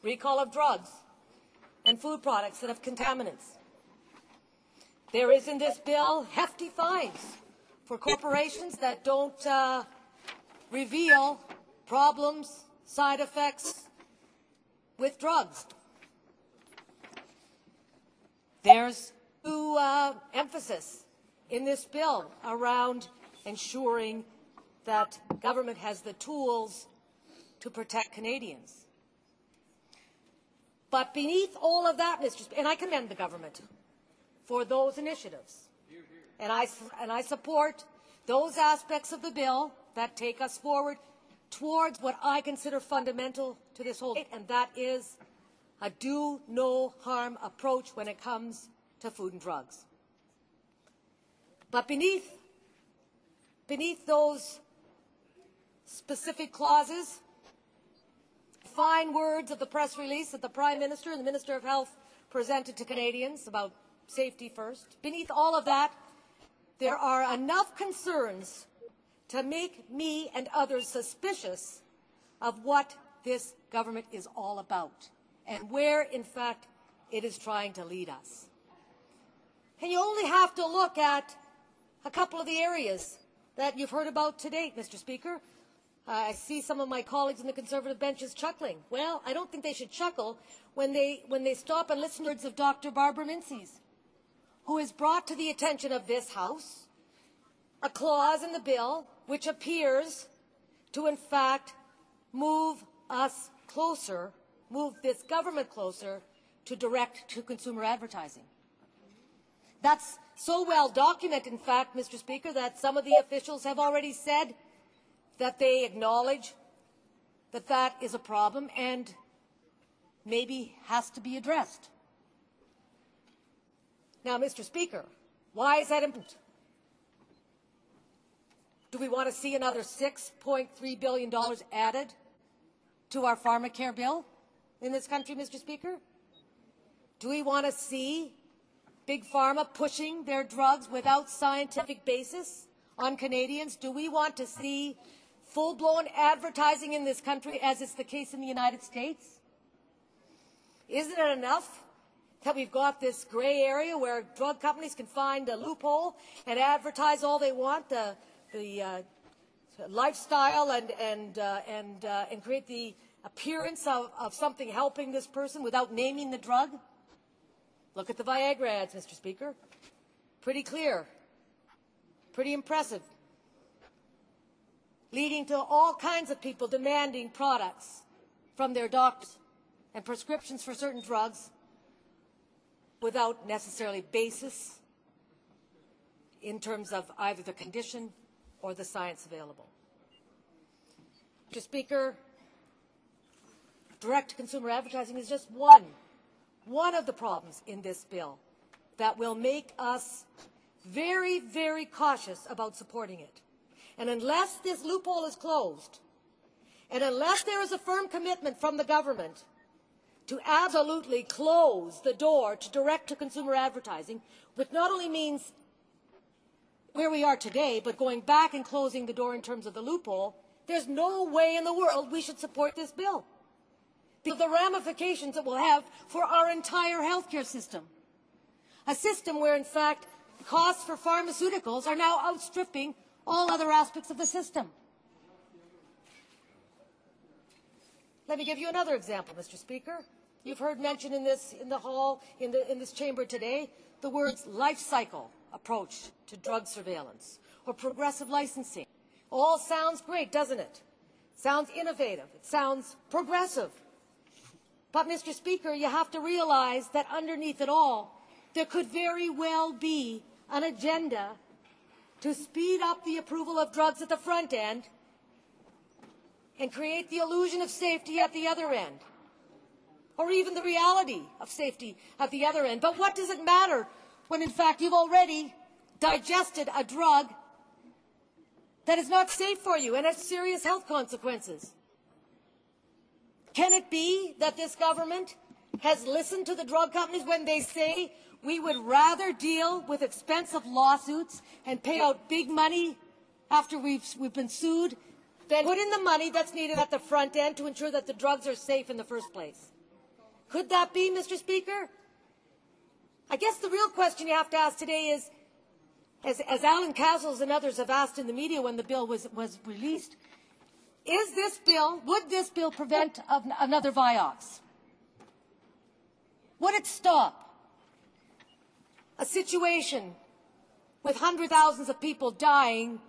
recall of drugs and food products that have contaminants. There is in this bill hefty fines for corporations that don't reveal problems, side effects with drugs. There's new emphasis in this bill around ensuring that government has the tools to protect Canadians. But beneath all of that, Mr. Speaker, and I commend the government for those initiatives, and I support those aspects of the bill that take us forward towards what I consider fundamental to this whole, and that is a do-no-harm approach when it comes to food and drugs. But beneath those specific clauses, fine words of the press release that the Prime Minister and the Minister of Health presented to Canadians about safety first, beneath all of that, there are enough concerns to make me and others suspicious of what this government is all about and where, in fact, it is trying to lead us. And you only have to look at a couple of the areas that you've heard about to date, Mr. Speaker. I see some of my colleagues in the Conservative benches chuckling. Well, I don't think they should chuckle when they stop and listen to the words of Dr. Barbara Mincy's, who has brought to the attention of this House a clause in the bill which appears to, in fact, move us closer, move this government closer to direct-to-consumer advertising. That's so well documented, in fact, Mr. Speaker, that some of the officials have already said that they acknowledge that that is a problem and maybe has to be addressed. Now, Mr. Speaker, why is that important? Do we want to see another $6.3 billion added to our pharmacare bill in this country, Mr. Speaker? Do we want to see Big Pharma pushing their drugs without scientific basis on Canadians? Do we want to see full-blown advertising in this country, as is the case in the United States? Isn't it enough that we've got this gray area where drug companies can find a loophole and advertise all they want, the lifestyle and create the appearance of something helping this person without naming the drug? Look at the Viagra ads, Mr. Speaker. Pretty clear, pretty impressive, leading to all kinds of people demanding products from their doctors and prescriptions for certain drugs without necessarily basis in terms of either the condition or the science available. Mr. Speaker, direct-to-consumer advertising is just one of the problems in this bill that will make us very, very cautious about supporting it. And unless this loophole is closed, and unless there is a firm commitment from the government to absolutely close the door to direct-to-consumer advertising, which not only means where we are today, but going back and closing the door in terms of the loophole, there's no way in the world we should support this bill. The ramifications it will have for our entire healthcare system. A system where, in fact, costs for pharmaceuticals are now outstripping all other aspects of the system. Let me give you another example, Mr. Speaker. You've heard mentioned in this chamber today the words life cycle approach to drug surveillance or progressive licensing. All sounds great, doesn't it? Sounds innovative. It sounds progressive. But, Mr. Speaker, you have to realize that underneath it all, there could very well be an agenda to speed up the approval of drugs at the front end and create the illusion of safety at the other end, or even the reality of safety at the other end. But what does it matter when, in fact, you've already digested a drug that is not safe for you and has serious health consequences? Can it be that this government has listened to the drug companies when they say we would rather deal with expensive lawsuits and pay out big money after we've been sued than put in the money that's needed at the front end to ensure that the drugs are safe in the first place? Could that be, Mr. Speaker? I guess the real question you have to ask today is, as Alan Castles and others have asked in the media when the bill was released, would this bill prevent another Vioxx? Would it stop a situation with hundreds of thousands of people dying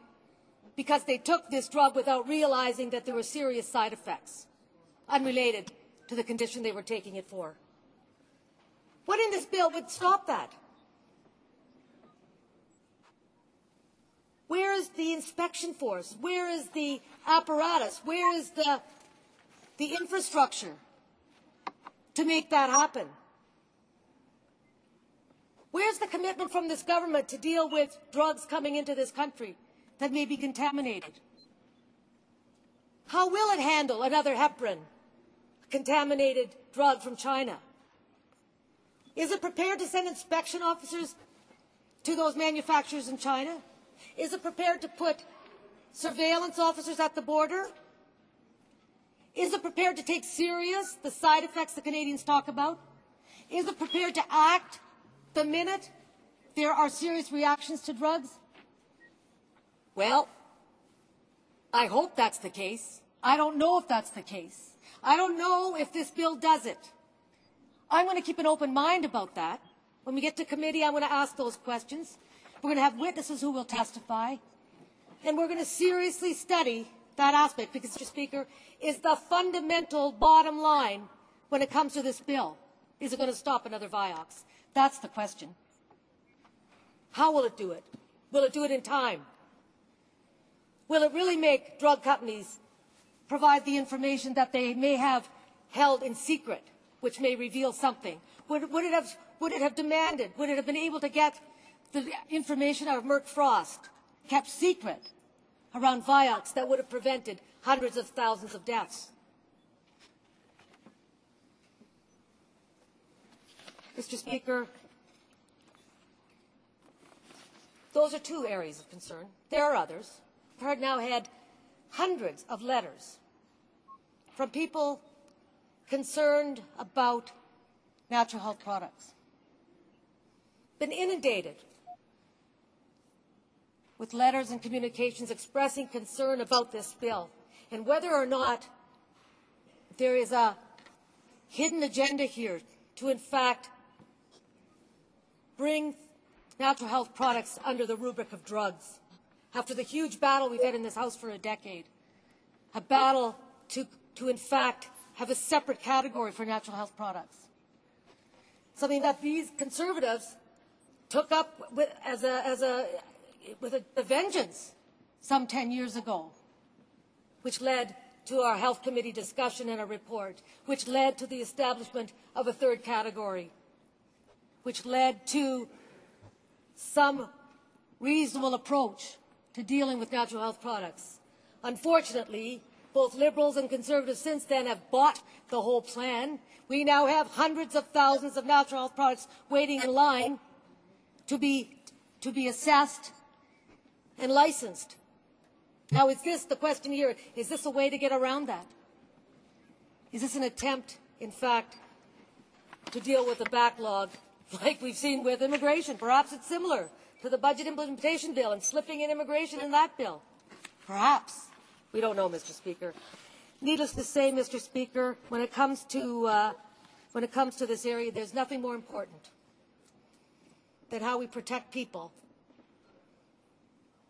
because they took this drug without realizing that there were serious side effects unrelated to the condition they were taking it for? What in this bill would stop that? Where is the inspection force? Where is the apparatus? Where is the infrastructure to make that happen? Where's the commitment from this government to deal with drugs coming into this country that may be contaminated? How will it handle another heparin, a contaminated drug from China? Is it prepared to send inspection officers to those manufacturers in China? Is it prepared to put surveillance officers at the border? Is it prepared to take serious the side effects the Canadians talk about? Is it prepared to act the minute there are serious reactions to drugs? Well, I hope that's the case. I don't know if that's the case. I don't know if this bill does it. I'm going to keep an open mind about that. When we get to committee, I'm going to ask those questions. We're going to have witnesses who will testify. And we're going to seriously study that aspect because, Mr. Speaker, is the fundamental bottom line when it comes to this bill. Is it going to stop another Vioxx? That's the question. How will it do it? Will it do it in time? Will it really make drug companies provide the information that they may have held in secret, which may reveal something? Would it have demanded, would it have been able to get the information out of Merck Frost, kept secret, around Vioxx that would have prevented hundreds of thousands of deaths? Mr. Speaker, those are two areas of concern. There are others. I've now had hundreds of letters from people concerned about natural health products. Been inundated with letters and communications expressing concern about this bill and whether or not there is a hidden agenda here to, in fact, bring natural health products under the rubric of drugs. After the huge battle we've had in this House for a decade, a battle to in fact, have a separate category for natural health products. Something that these Conservatives took up with a vengeance some 10 years ago, which led to our Health Committee discussion and a report, which led to the establishment of a third category, which led to some reasonable approach to dealing with natural health products. Unfortunately, both Liberals and Conservatives since then have bought the whole plan. We now have hundreds of thousands of natural health products waiting in line to be assessed and licensed. Now, is this the question here? Is this a way to get around that? Is this an attempt, in fact, to deal with the backlog like we've seen with immigration? Perhaps it's similar to the budget implementation bill and slipping in immigration in that bill. Perhaps. We don't know, Mr. Speaker. Needless to say, Mr. Speaker, when it comes to this area, there's nothing more important than how we protect people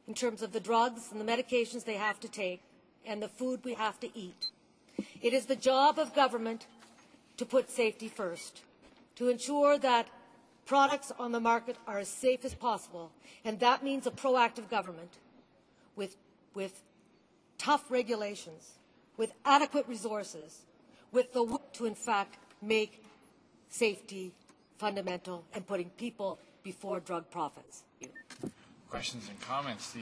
in terms of the drugs and the medications they have to take and the food we have to eat. It is the job of government to put safety first, to ensure that products on the market are as safe as possible, and that means a proactive government with tough regulations, with adequate resources, with the will to, in fact, make safety fundamental and putting people before drug profits. Questions and comments.